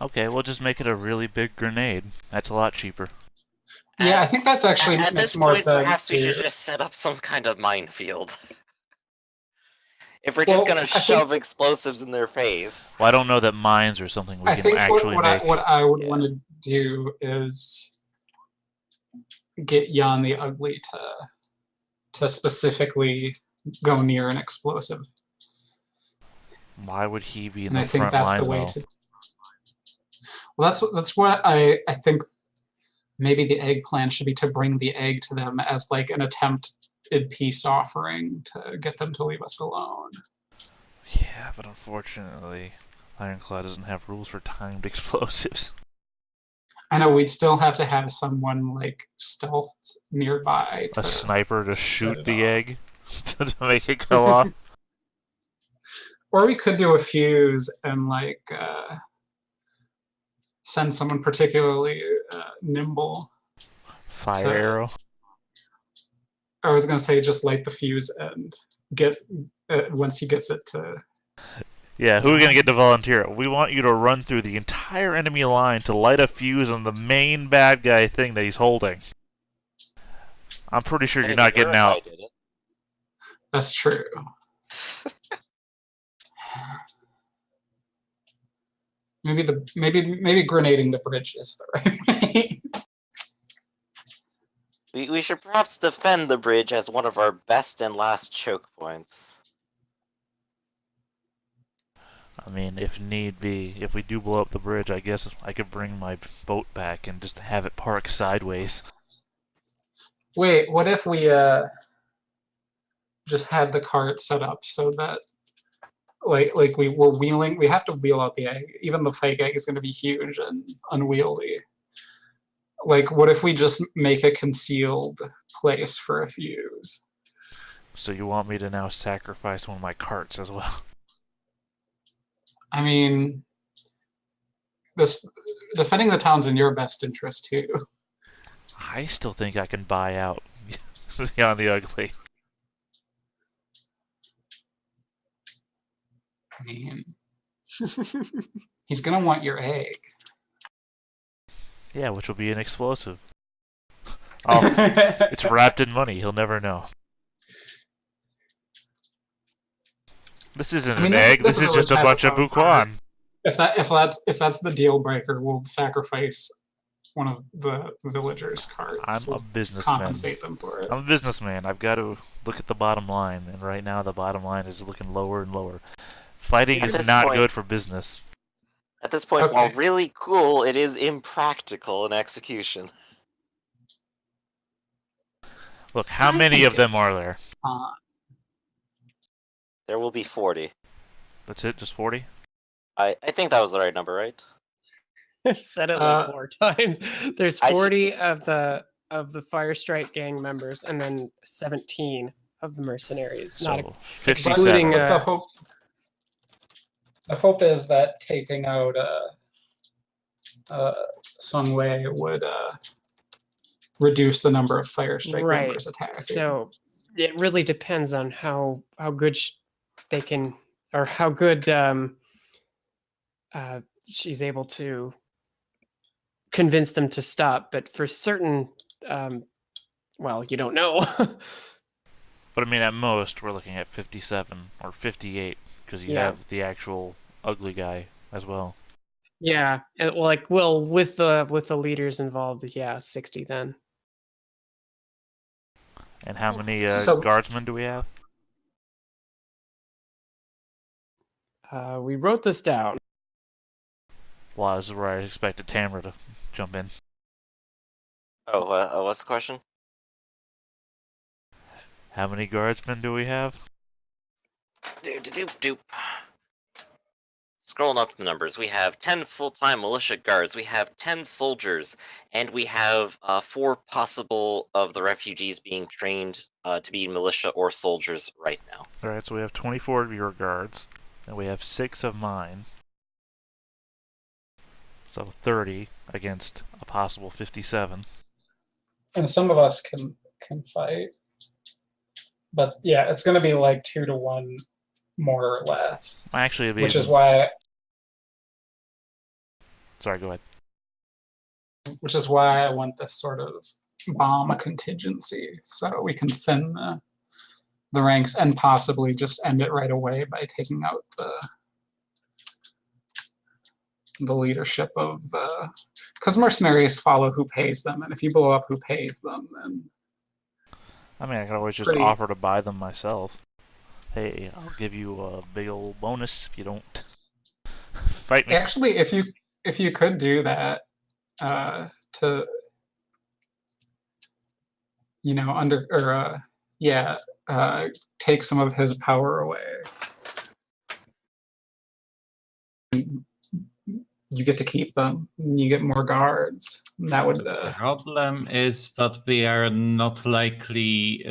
Okay, we'll just make it a really big grenade. That's a lot cheaper. Yeah, I think that's actually At makes this more point, sense perhaps we should here. just set up some kind of minefield. If we're just Well, gonna I think shove explosives in their face. Well, I don't know that mines are something we I can think what actually what I make. what I would Yeah. want to do is get Jan the Ugly to specifically go near an explosive, Why would he be in and the I think front that's the line, way though? to. Well, that's what I think. Maybe the egg plan should be to bring the egg to them as like an attempt in peace offering to get them to leave us alone. Yeah, but unfortunately, Ironclaw doesn't have rules for timed explosives. I know we'd still have to have someone like stealthed nearby A to sniper to set shoot it the off. egg to make it go off. Or we could do a fuse and like send someone particularly nimble Fire to. arrow. I was gonna say just light the fuse and get once he gets it to. Yeah, who are we gonna get to volunteer? We want you to run through the entire enemy line to light a fuse on the main bad guy thing that he's holding. I'm pretty sure you're It'd be not better getting if I out. did That's true. Maybe grenading the bridge is the right way. We should perhaps defend the bridge as one of our best and last choke points. I mean, if need be, if we do blow up the bridge, I guess I could bring my boat back and just have it park sideways. Wait, what if we just had the cart set up so that like we were wheeling? We have to wheel out the egg. Even the fake egg is going to be huge and unwieldy. Like, what if we just make a concealed place for a fuse? So you want me to now sacrifice one of my carts as well? I mean, this defending the town's in your best interest too. I still think I can buy out Beyond the Ugly. I mean, he's gonna want your egg. Yeah, which will be an explosive. Oh, it's wrapped in money. He'll never know. This isn't I mean, an egg. this This is really just a has bunch of a card. bouquan. If that's the deal breaker, we'll sacrifice one of the villagers' cards. I'm a We'll businessman. compensate them for it. I'm a businessman. I've got to look at the bottom line, and right now the bottom line is looking lower and lower. Fighting At is this not point- good for business. At this point, Okay. while really cool, it is impractical in execution. Look, how I many think of them it's are there? There will be 40. That's it? Just 40? I think that was the right number, right? I've said it like 4 times. There's I should- 40 of the Fire Strike gang members, and then 17 of the mercenaries. So, Not 57. excluding, But the hope is that taking out Sung Wei would reduce the number of Fire Strike Right. members attacking. So it really depends on how good they can, or how good she's able to convince them to stop. But for certain, well, you don't know. But I mean, at most, we're looking at 57 or 58, because you Yeah. have the actual ugly guy as well. Yeah, with the leaders involved, yeah, 60 then. And how many So- guardsmen do we have? We wrote this down. Well, this is where I expected Tamra to jump in. Oh, what's the question? How many guardsmen do we have? Doop. Scrolling up the numbers, we have 10 full-time militia guards, we have 10 soldiers, and we have 4 possible of the refugees being trained to be militia or soldiers right now. Alright, so we have 24 of your guards, and we have 6 of mine. So 30 against a possible 57. And some of us can fight. But yeah, it's going to be like 2 to 1, more or less. Actually, it'd be Which is why Sorry, go ahead. Which is why I want this sort of bomb contingency, so we can thin the ranks and possibly just end it right away by taking out the leadership of the... Because mercenaries follow who pays them, and if you blow up who pays them, then... I mean, I can always just Pretty- offer to buy them myself. Hey, I'll give you a big old bonus if you don't fight me. Actually, if you could do that, to take some of his power away, you get to keep them. You get more guards. That would Problem is that we are not likely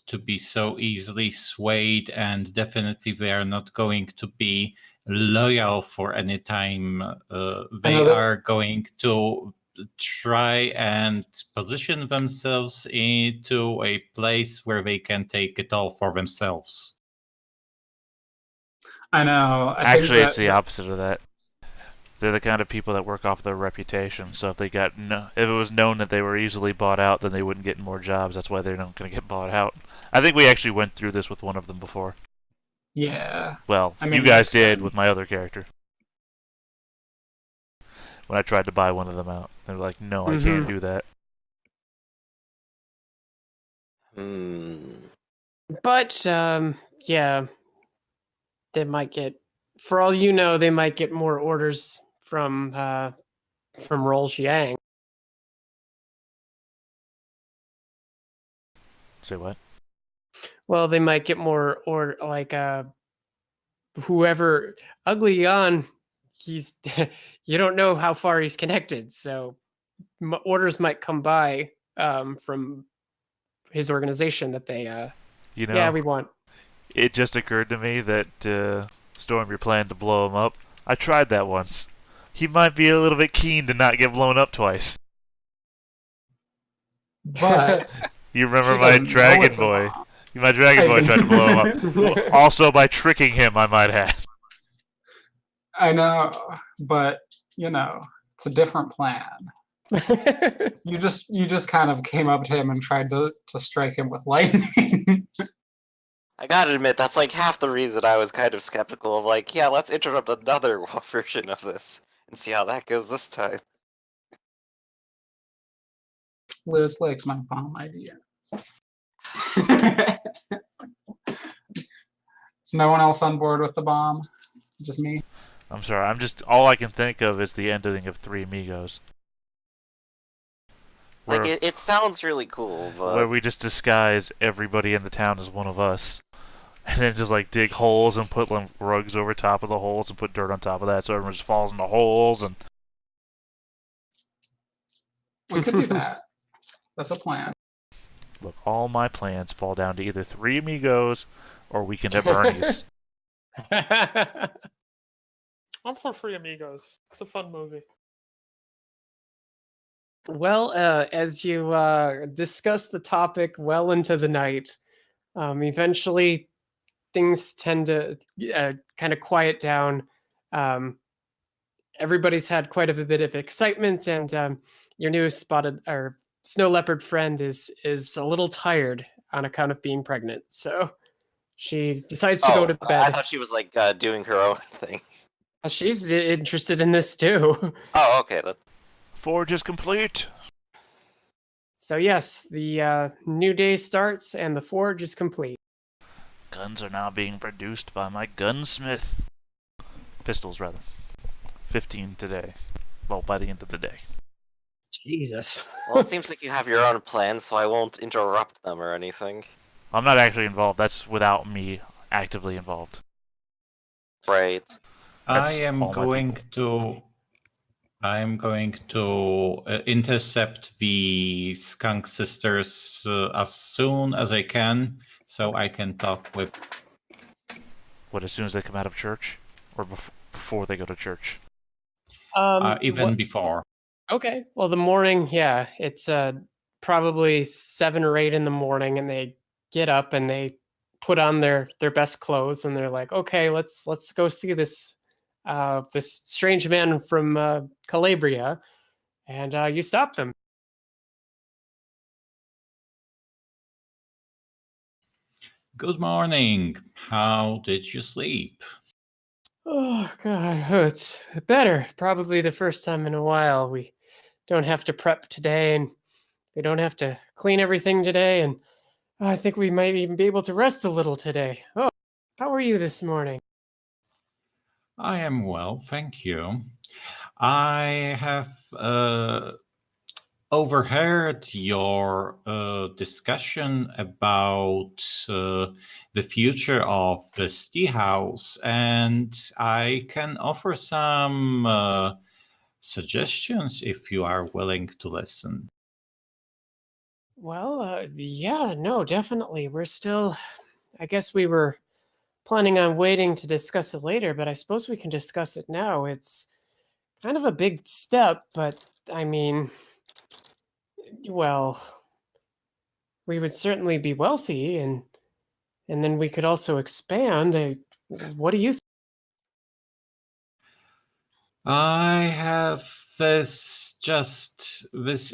to be so easily swayed, and definitely we are not going to be loyal for any time. They are going to try and position themselves into a place where they can take it all for themselves. I know. Actually, it's the opposite of that. They're the kind of people that work off their reputation. So if if it was known that they were easily bought out, then they wouldn't get more jobs. That's why they're not going to get bought out. I think we actually went through this with one of them before. Yeah. Well, I mean, you guys makes did sense. with my other character. When I tried to buy one of them out, they were like, "No, I can't do that." But yeah, they might get. For all you know, they might get more orders from Roll Jiang. Say what? Well, they might get more whoever Ugly Yan. He's you don't know how far he's connected, so orders might come by from his organization that they yeah, we want. It just occurred to me that Storm, you're planning to blow him up. I tried that once. He might be a little bit keen to not get blown up twice. But You remember he my doesn't know Dragon it's a Boy? bomb. My Dragon Boy tried to blow him up. Also by tricking him, I might add. I know, but it's a different plan. You just kind of came up to him and tried to strike him with lightning. I gotta admit, that's like half the reason I was kind of skeptical of like, yeah, let's interrupt another version of this and see how that goes this time. Liz likes my bomb idea. Is no one else on board with the bomb? Just me? I'm sorry, all I can think of is the ending of Three Amigos. Like, Where, it sounds really cool, but... where we just disguise everybody in the town as one of us. And then just like dig holes and put like rugs over top of the holes and put dirt on top of that so everyone just falls in the holes and... We could do that. That's a plan. Look, all my plans fall down to either Three Amigos or Weekend at Bernie's. I'm for Free Amigos. It's a fun movie. Well, as you discuss the topic well into the night, eventually things tend to kind of quiet down. Everybody's had quite a bit of excitement, and your new spotted or snow leopard friend is a little tired on account of being pregnant. So she decides to go to bed. I thought she was like doing her own thing. She's interested in this too. Oh, okay. Forge is complete. So yes, the new day starts and the forge is complete. Guns are now being produced by my gunsmith. Pistols, rather. 15 today. Well, by the end of the day. Jesus. Well, it seems like you have your own plans, so I won't interrupt them or anything. I'm not actually involved. That's without me actively involved. Right. That's I am all my going to intercept the Skunk Sisters as soon as I can, so I can talk with... What, as soon as they come out of church? Or before they go to church? Even before. Okay. Well, the morning, yeah, it's probably 7 or 8 in the morning, and they get up and they put on their best clothes, and they're like, "Okay, let's go see this this strange man from Calabria, and you stopped them. Good morning. How did you sleep? Oh God, it's better. Probably the first time in a while. We don't have to prep today, and we don't have to clean everything today, and I think we might even be able to rest a little today. Oh, how are you this morning? I am well, thank you. I have overheard your discussion about the future of this tea house, and I can offer some suggestions if you are willing to listen. Well, yeah, no, definitely. We're still, I guess we were planning on waiting to discuss it later, but I suppose we can discuss it now. It's kind of a big step, but I mean, well, we would certainly be wealthy, and then we could also expand. What do you think? I have this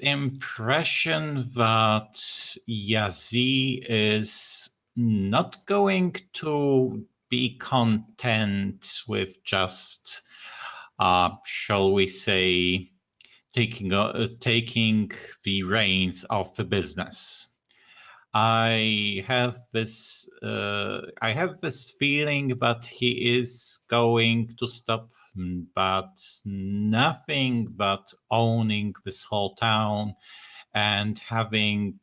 impression that Yazi is not going to be content with just, shall we say, taking the reins of the business. I have this feeling that he is going to stop, but nothing but owning this whole town and having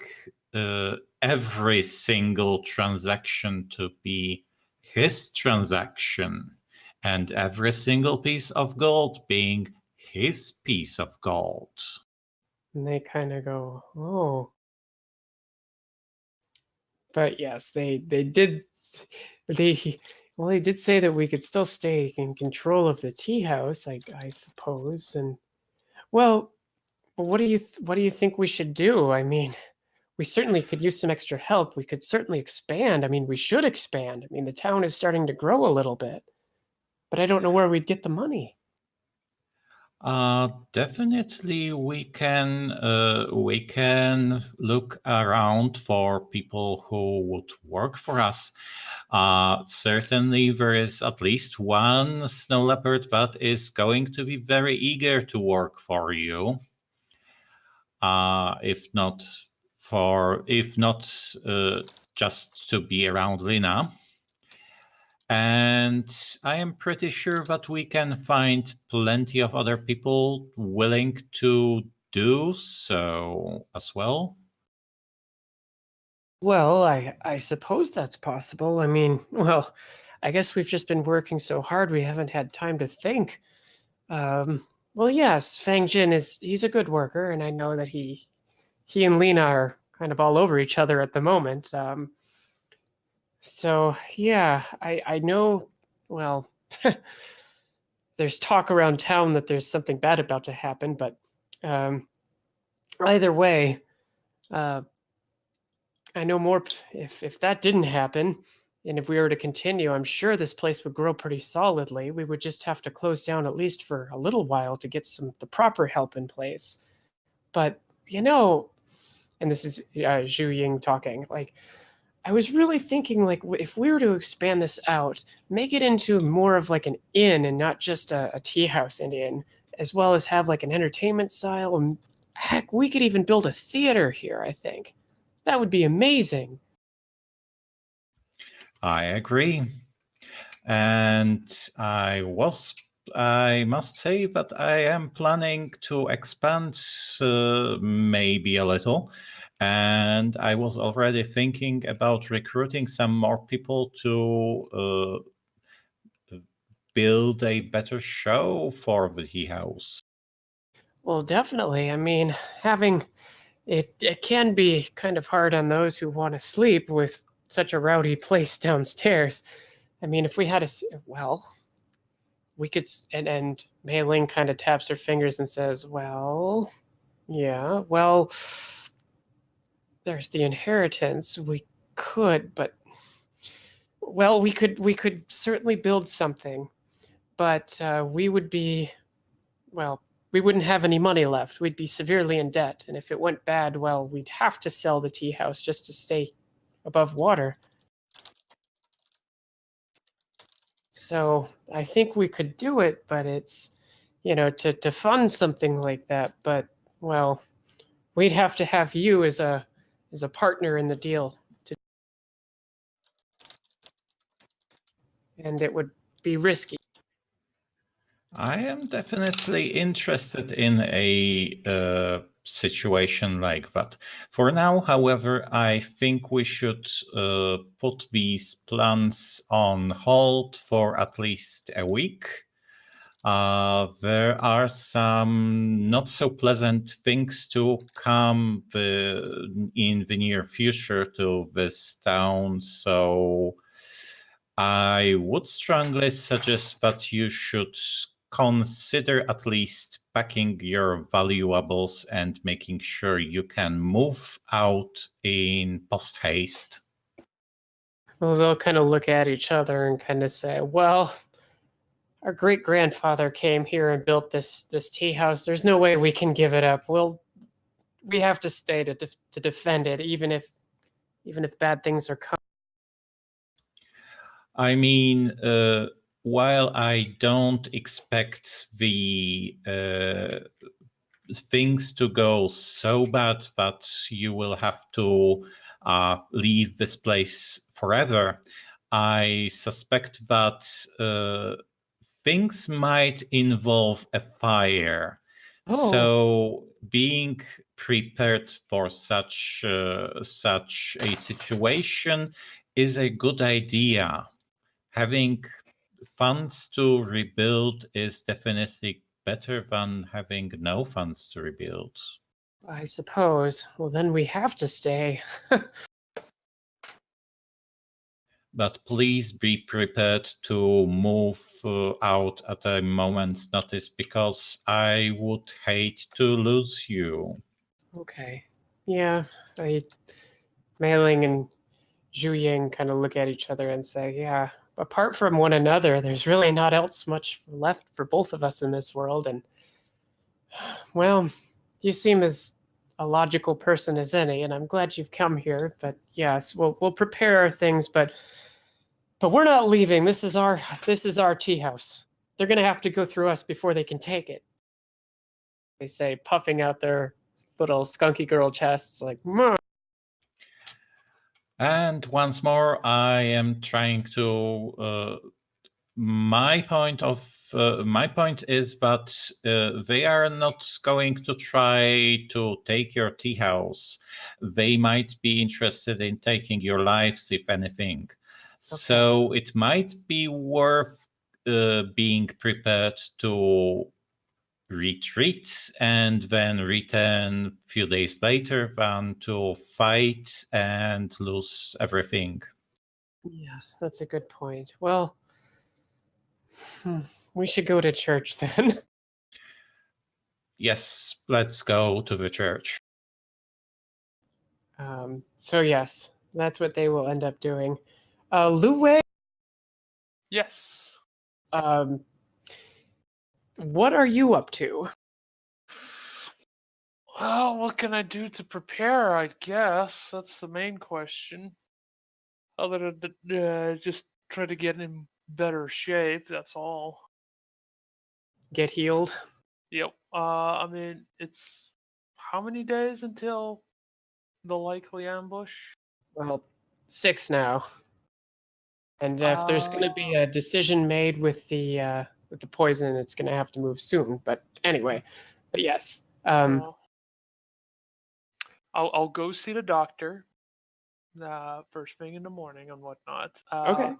every single transaction to be his transaction, and every single piece of gold being his piece of gold. And they kind of go, oh. But yes, they did they did say that we could still stay in control of the tea house, I suppose. And well, what do you think we should do? I mean, we certainly could use some extra help. We could certainly expand. I mean, we should expand. I mean, the town is starting to grow a little bit, but I don't know where we'd get the money. Definitely we can look around for people who would work for us. Certainly there is at least one snow leopard that is going to be very eager to work for you. If not just to be around Lina. And I am pretty sure that we can find plenty of other people willing to do so as well. Well, I suppose that's possible. I mean, well, I guess we've just been working so hard we haven't had time to think. Well, yes, Fang Jin he's a good worker, and I know that he and Lena are kind of all over each other at the moment. So yeah, I know. Well, there's talk around town that there's something bad about to happen, but either way, I know more. If that didn't happen, and if we were to continue, I'm sure this place would grow pretty solidly. We would just have to close down at least for a little while to get the proper help in place. But you know, and this is Zhu Ying talking. Like, I was really thinking, like, if we were to expand this out, make it into more of like an inn and not just a tea house and inn, as well as have like an entertainment style. And heck, we could even build a theater here. I think that would be amazing. I agree. And I must say that I am planning to expand maybe a little. And I was already thinking about recruiting some more people to build a better show for the tea house. Well, definitely. I mean, having it can be kind of hard on those who want to sleep with such a rowdy place downstairs. I mean, if we had well, we could, and Mei Ling kind of taps her fingers and says, well, yeah, well, there's the inheritance. We could, but well, we could certainly build something. but we would be, well, we wouldn't have any money left. We'd be severely in debt, and if it went bad, well, we'd have to sell the tea house just to stay above water. So I think we could do it, but it's, to fund something like that. But, well, we'd have to have you as a partner in the deal, and it would be risky. I am definitely interested in a situation like that. For now, however, I think we should put these plans on hold for at least a week. There are some not so pleasant things to come in the near future to this town, so I would strongly suggest that you should consider at least packing your valuables and making sure you can move out in post haste. Well, they'll kind of look at each other and kind of say, well, our great grandfather came here and built this tea house. There's no way we can give it up. We have to stay to defend it, even if bad things are coming. I mean, while I don't expect the things to go so bad that you will have to leave this place forever, I suspect that things might involve a fire. Oh. So being prepared for such a situation is a good idea. Having funds to rebuild is definitely better than having no funds to rebuild. I suppose. Well, then we have to stay. But please be prepared to move out at a moment's notice, because I would hate to lose you. Okay. Yeah, Mei-Ling and Zhu Ying kind of look at each other and say, yeah, apart from one another, there's really not else much left for both of us in this world. And, well, you seem as a logical person as any, and I'm glad you've come here. But yes, we'll prepare our things, but we're not leaving. This is our tea house. They're gonna have to go through us before they can take it. They say, puffing out their little skunky girl chests, like, "Meh." And once more, I am trying to. My point is that they are not going to try to take your tea house. They might be interested in taking your lives, if anything. Okay. So it might be worth being prepared to retreat and then return a few days later than to fight and lose everything. Yes, that's a good point. Well, we should go to church then. Yes, let's go to the church. So yes, that's what they will end up doing. Lu Wei, Yes. what are you up to? Well, what can I do to prepare? I guess that's the main question. Other than just try to get in better shape. That's all. Get healed? Yep. I mean, it's how many days until the likely ambush? Well, 6 now. And if there's going to be a decision made with the poison, it's going to have to move soon. But anyway, but yes. I'll go see the doctor first thing in the morning and whatnot. Okay.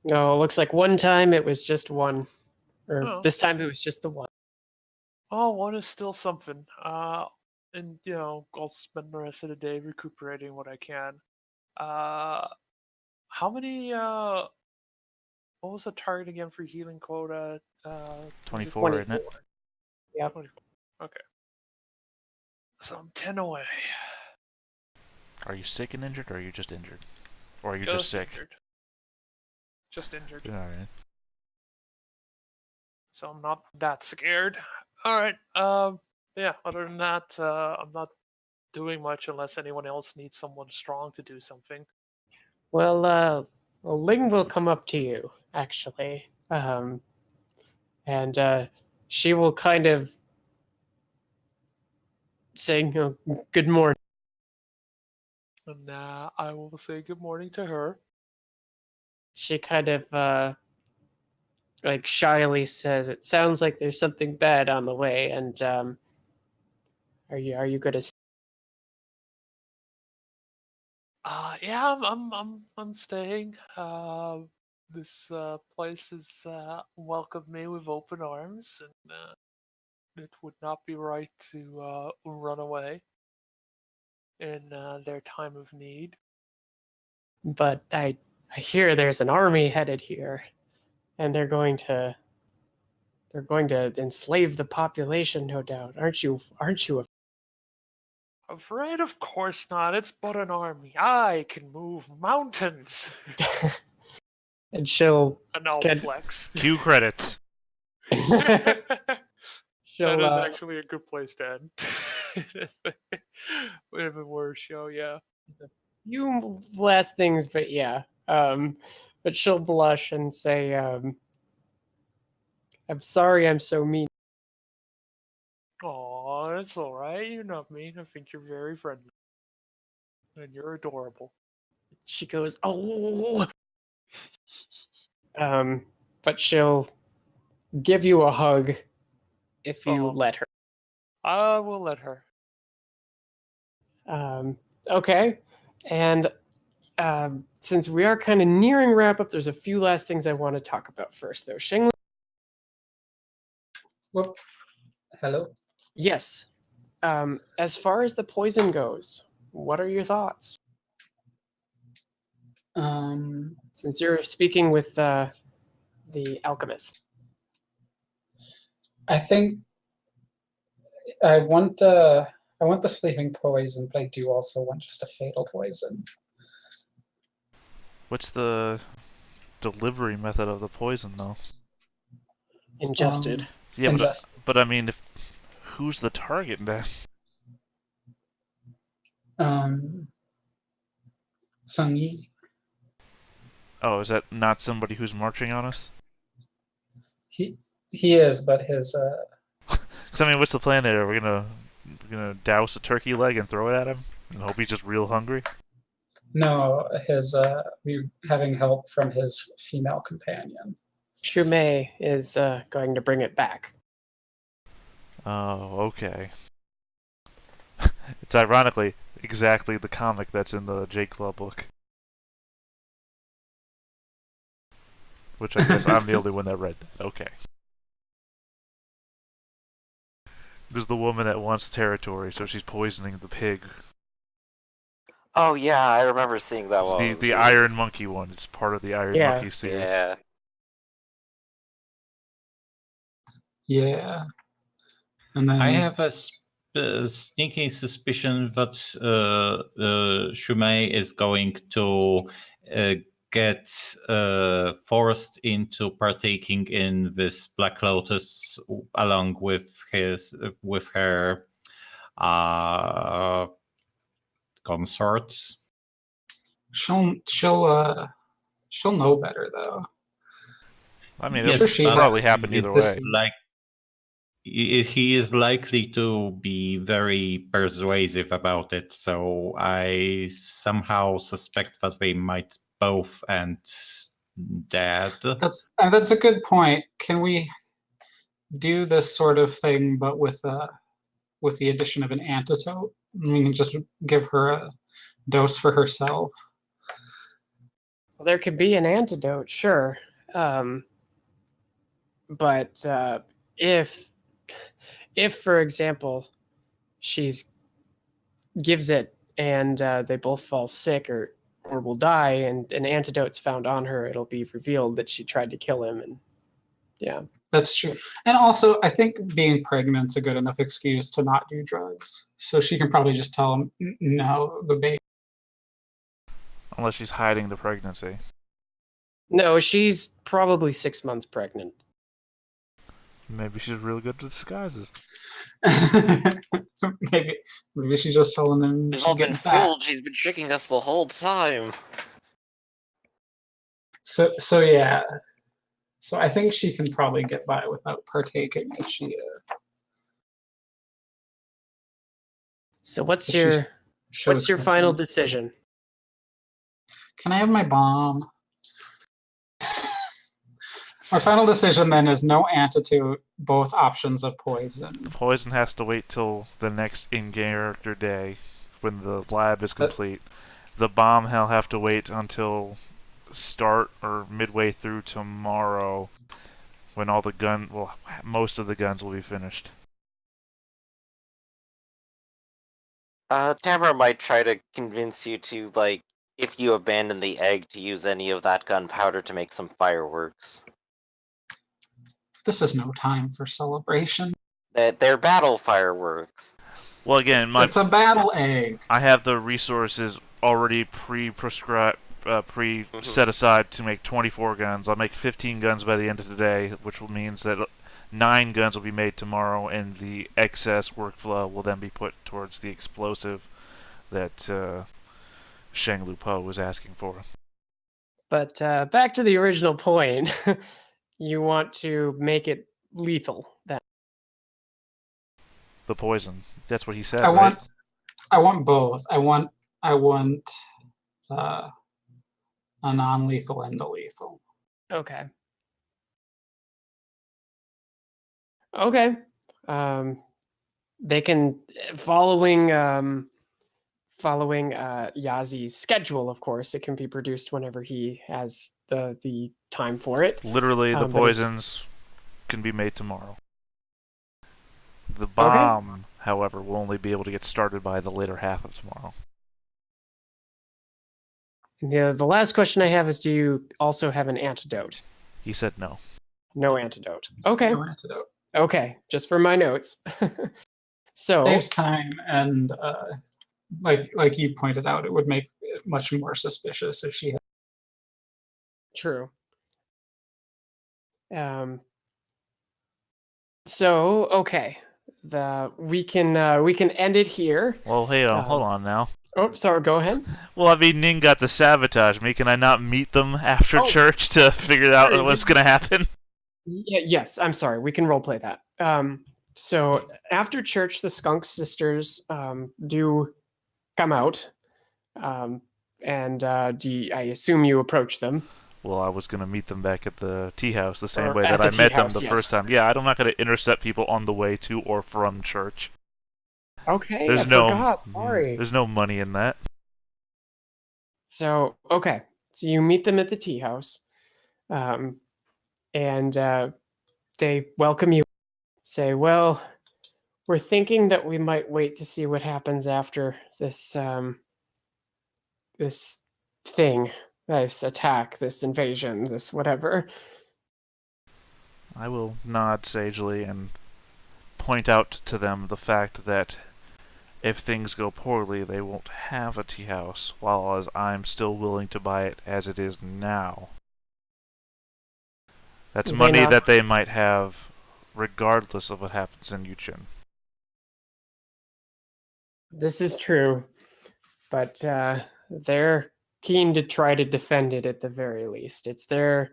No, looks like one time it was just one. Or this time it was just the one. Oh, one is still something. And I'll spend the rest of the day recuperating what I can. How many? What was the target again for healing quota? 24, isn't it? Yep. 24. Okay. So I'm 10 away. Are you sick and injured, or are you just injured? Or are you just sick? Injured. Just injured. Alright. So I'm not that scared. Alright, yeah, other than that, I'm not doing much unless anyone else needs someone strong to do something. Well, Ling will come up to you, actually. And she will kind of say, good morning. And I will say good morning to her. She kind of like shyly says, "It sounds like there's something bad on the way." And are you going to? Yeah, I'm staying. This place has welcomed me with open arms, and it would not be right to run away in their time of need. But I hear there's an army headed here, and they're going to enslave the population, no doubt. Aren't you? Afraid? Of course not. It's but an army. I can move mountains. And she'll And I'll Can- flex. Cue credits. That she'll is actually a good place to end. We have a worse show, yeah. few last things, but yeah. But she'll blush and say, "I'm sorry, I'm so mean." Aw, that's alright. You're not mean. I think you're very friendly. And you're adorable. She goes, "Oh." But she'll give you a hug if you Oh. let her. I will let her. Okay, and since we are kind of nearing wrap up, there's a few last things I want to talk about first, though. Shengli, Whoop. Hello. yes. As far as the poison goes, what are your thoughts? Since you're speaking with the alchemist. I think I want the sleeping poison, but I do also want just a fatal poison. What's the delivery method of the poison, though? Ingested. Yeah, Ingest. but I mean, who's the target then? Sung Yi. Oh, is that not somebody who's marching on us? He is, but his Because I mean, what's the plan there? We're gonna douse a turkey leg and throw it at him, and hope he's just real hungry. no, his we having help from his female companion. Shumei is going to bring it back. Oh, okay. It's ironically exactly the comic that's in the Jadeclaw book. Which I guess I'm the only one that read that. Okay. There's the woman that wants territory, so she's poisoning the pig. Oh yeah, I remember seeing that one. The Iron Monkey one. It's part of the Iron Yeah. Monkey series. Yeah. Yeah. And then I have a sneaking suspicion that Shumei is going to get forced into partaking in this Black Lotus along with her consorts. she'll know better though. I mean, Yes, it'll but probably happen either it's way. like he is likely to be very persuasive about it, so I somehow suspect that they might both end dead. That's a good point. Can we do this sort of thing, but with the addition of an antidote? We can just give her a dose for herself. Well, there could be an antidote, sure. But if, for example, she's gives it and they both fall sick or will die, and an antidote's found on her, it'll be revealed that she tried to kill him, and Yeah. That's true. And also, I think being pregnant's a good enough excuse to not do drugs. So she can probably just tell him, no, the baby. Unless she's hiding the pregnancy. No, she's probably 6 months pregnant. Maybe she's really good at disguises. maybe she's just telling him We've she's all been getting fat. fooled. She's been tricking us the whole time. So yeah. So I think she can probably get by without partaking if she. So what's If she your shows final consent. decision? Can I have my bomb? My final decision then is no antidote, both options of poison. The poison has to wait till the next in-character day when the lab is complete. The bomb will have to wait until start or midway through tomorrow when all the most of the guns will be finished. Tamara might try to convince you to, like, if you abandon the egg, to use any of that gunpowder to make some fireworks. This is no time for celebration. They're battle fireworks. Well, again, It's a battle egg. I have the resources already pre-prescribed, set aside to make 24 guns. I'll make 15 guns by the end of the day, which means that 9 guns will be made tomorrow, and the excess workflow will then be put towards the explosive that Sheng Lu Po was asking for. But back to the original point. You want to make it lethal. Then. The poison. That's what he said, I right? want both. I want a non-lethal and a lethal. Okay. Okay. They can following Yazi's schedule, of course. It can be produced whenever he has the time for it. Literally, the poisons can be made tomorrow. The bomb, however, will only be able to get started by the later half of tomorrow. The last question I have is, do you also have an antidote? He said no. No antidote. Okay. No antidote. Okay, just for my notes. So saves time, and like you pointed out, it would make it much more suspicious if she had. True. So okay, we can end it here. Well, hey, hold on now. Oh, sorry. Go ahead. Well, I mean, Ning got to sabotage me. Can I not meet them after church to figure out what's going to happen? Yes, I'm sorry. We can roleplay that. So after church, the Skunk Sisters do come out, and I assume you approach them. Well, I was going to meet them back at the tea house the same way that I met them the first time. Yeah, I'm not going to intercept people on the way to or from church. Okay, I forgot. Sorry. There's no money in that. So, okay. So you meet them at the tea house, and they welcome you. Say, well, we're thinking that we might wait to see what happens after this this thing, this attack, this invasion, this whatever. I will nod sagely and point out to them the fact that if things go poorly, they won't have a tea house, while I'm still willing to buy it as it is now. That's money that they might have regardless of what happens in Yuchin. This is true, but they're keen to try to defend it at the very least. It's their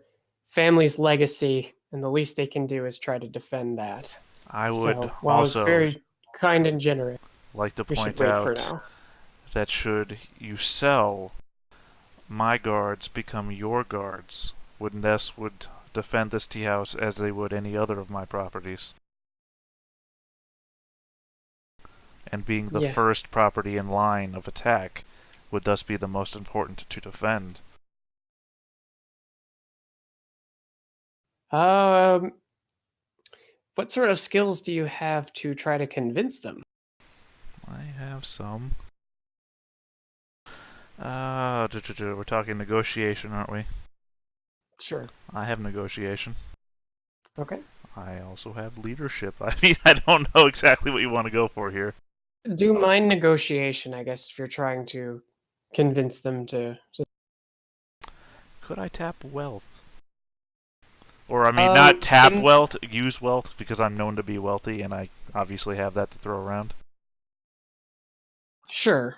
family's legacy, and the least they can do is try to defend that. I would while also it's very kind and generous, like to point out that should you sell, my guards become your guards. Would defend this tea house as they would any other of my properties. And being the first property in line of attack would thus be the most important to defend. What sort of skills do you have to try to convince them? I have some. We're talking negotiation, aren't we? Sure. I have negotiation. Okay. I also have leadership. I mean, I don't know exactly what you want to go for here. Do mind negotiation, I guess, if you're trying to convince them to. Could I tap wealth? Or, I mean, not tap wealth, use wealth, because I'm known to be wealthy, and I obviously have that to throw around. Sure.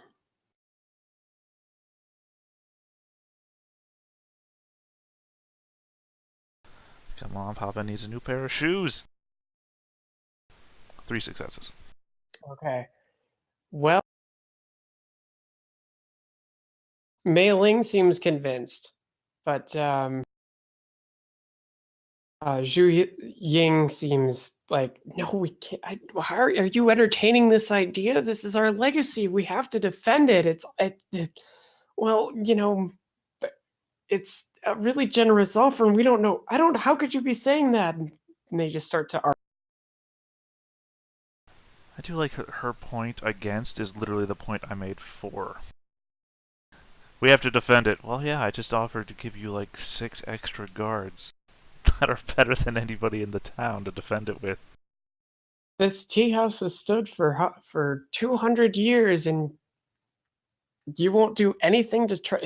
Come on, Papa needs a new pair of shoes. 3 successes. Okay. Well, Mei seems convinced, but Zhu Ying seems like, no, we can't. How are you entertaining this idea? This is our legacy. We have to defend it. Well, it's a really generous offer, and we don't know. How could you be saying that? And they just start to argue. I do like her point against is literally the point I made for. We have to defend it. Well, yeah, I just offered to give you like 6 extra guards that are better than anybody in the town to defend it with. This tea house has stood for 200 years, and you won't do anything to try.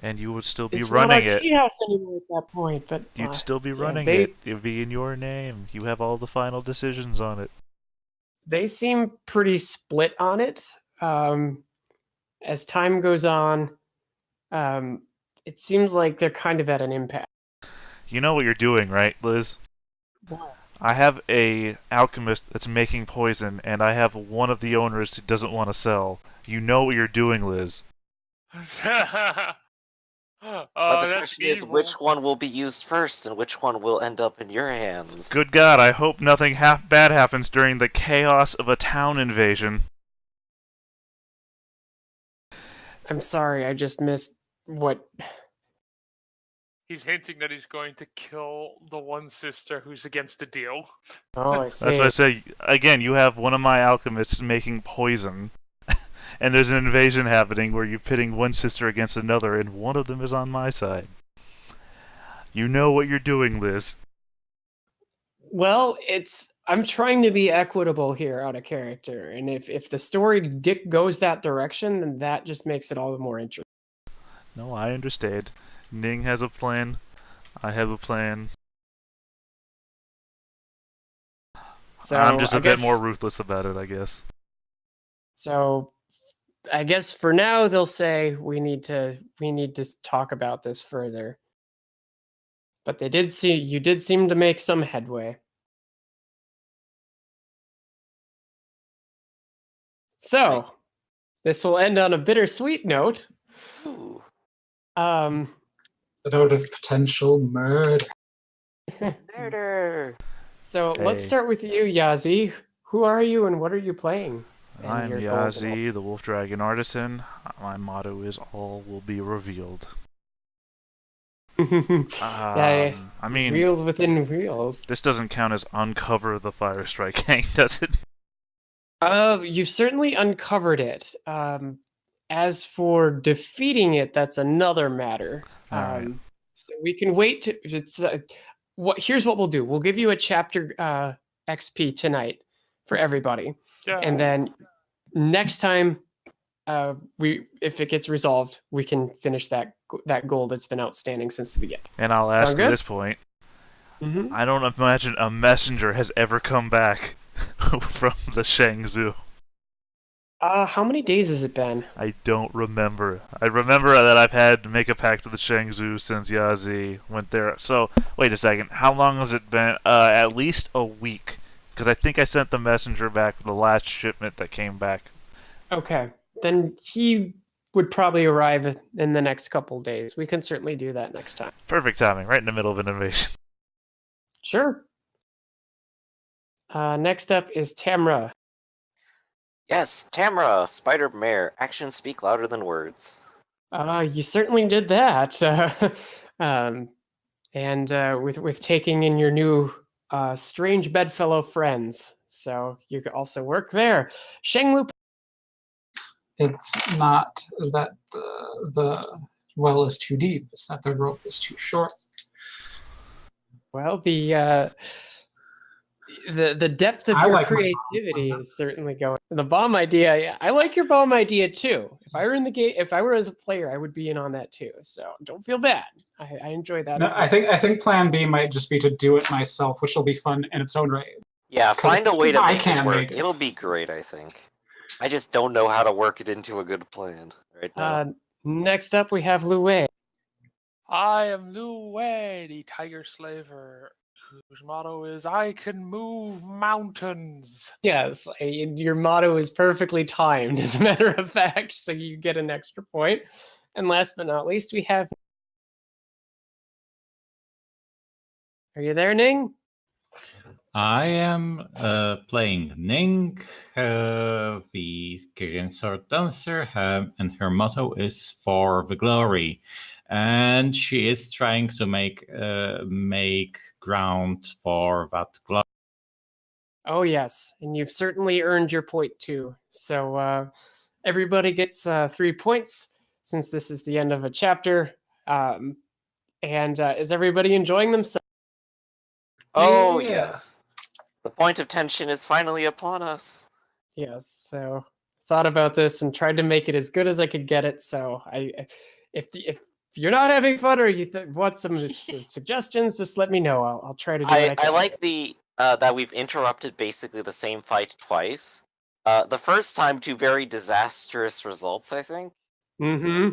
And you would still be It's running not our it. tea house anymore at that point. But You'd still be yeah, running it. It would be in your name. You have all the final decisions on it. They seem pretty split on it. As time goes on, it seems like they're kind of at an impasse. You know what you're doing, right, Liz? What? I have a alchemist that's making poison, and I have one of the owners who doesn't want to sell. You know what you're doing, Liz. But the that's question is, evil. which one will be used first, and which one will end up in your hands? Good God, I hope nothing half bad happens during the chaos of a town invasion. I'm sorry, I just missed what. He's hinting that he's going to kill the one sister who's against the deal. Oh, I see. That's what I say. Again, you have one of my alchemists making poison, and there's an invasion happening where you're pitting one sister against another, and one of them is on my side. You know what you're doing, Liz. Well, I'm trying to be equitable here out of character, and if the story goes that direction, then that just makes it all the more interesting. No, I understand. Ning has a plan. I have a plan. So I'm just a a bit more ruthless about it, I guess. So I guess for now they'll say we need to talk about this further. But you did seem to make some headway. So this will end on a bittersweet note. Ooh. The note of potential murder. Murder! So let's Hey. start with you, Yazi. Who are you and what are you playing? And I'm your goals and all. Yazi, the Wolf Dragon Artisan. My motto is all will be revealed. Yeah, I mean, reels within reels. this doesn't count as uncover the Firestrike gang, does it? You've certainly uncovered it. As for defeating it, that's another matter. All right. So we can wait to. Here's what we'll do. We'll give you a chapter XP tonight for everybody, Yeah. and then next time, if it gets resolved, we can finish that goal that's been outstanding since the beginning. And I'll ask Sound at good? this point, Mm-hmm. I don't imagine a messenger has ever come back from the Shangzhou. How many days has it been? I don't remember. I remember that I've had to make a pact with the Shangzhou since Yazi went there. So, wait a second. How long has it been? At least a week. Because I think I sent the messenger back for the last shipment that came back. Okay, then he would probably arrive in the next couple days. We can certainly do that next time. Perfect timing, right in the middle of an invasion. Sure. Next up is Tamra. Yes, Tamra, Spider Mare. Actions speak louder than words. You certainly did that. And with taking in your new strange bedfellow friends. So you could also work there. Shenglu. It's not that the well is too deep, it's that the rope is too short. Well, the depth of I your like my bomb creativity plan. is certainly going. The bomb idea, yeah, I like your bomb idea too. If I were in the game, if I were as a player, I would be in on that too. So don't feel bad. I enjoy that. No, as well. I think Plan B might just be to do it myself, which will be fun in its own right. Yeah, 'Cause find a way to I make it can't work. make it. It'll be great, I think. I just don't know how to work it into a good plan right now. Next up, we have Luwei. I am Lu Wei, the Tiger Slaver, whose motto is "I can move mountains." Yes, your motto is perfectly timed, as a matter of fact, so you get an extra point. And last but not least, we have. Are you there, Ning? I am playing Ning, the Korean sword dancer, and her motto is "For the Glory," and she is trying to make ground for that glory. Oh yes, and you've certainly earned your point too. So everybody gets 3 points since this is the end of a chapter. And is everybody enjoying themselves? Oh, Yeah. yes. The point of tension is finally upon us. Yes. So thought about this and tried to make it as good as I could get it. So if you're not having fun or you want some suggestions, just let me know. I'll try to do what I can. I like the that we've interrupted basically the same fight twice. The first time to very disastrous results, I think. Mm-hmm.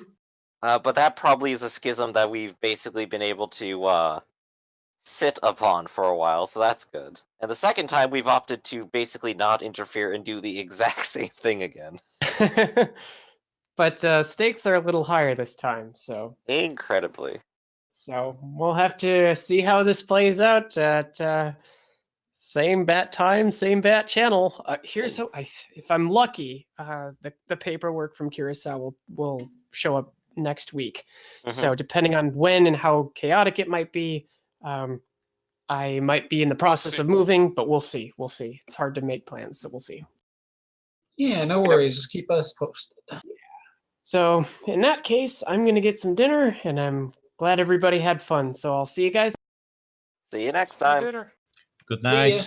But that probably is a schism that we've basically been able to sit upon for a while, so that's good. And the second time, we've opted to basically not interfere and do the exact same thing again. But stakes are a little higher this time, so Incredibly. we'll have to see how this plays out at same bat time, same bat channel. Here's how if I'm lucky, the paperwork from Curacao will show up next week. So depending on when and how chaotic it might be, I might be in the process of moving, but we'll see. We'll see. It's hard to make plans, so we'll see. Yeah, no worries. Just keep us posted. So in that case, I'm gonna get some dinner, and I'm glad everybody had fun. So I'll see you guys. See you next See time. dinner. Good See night. ya.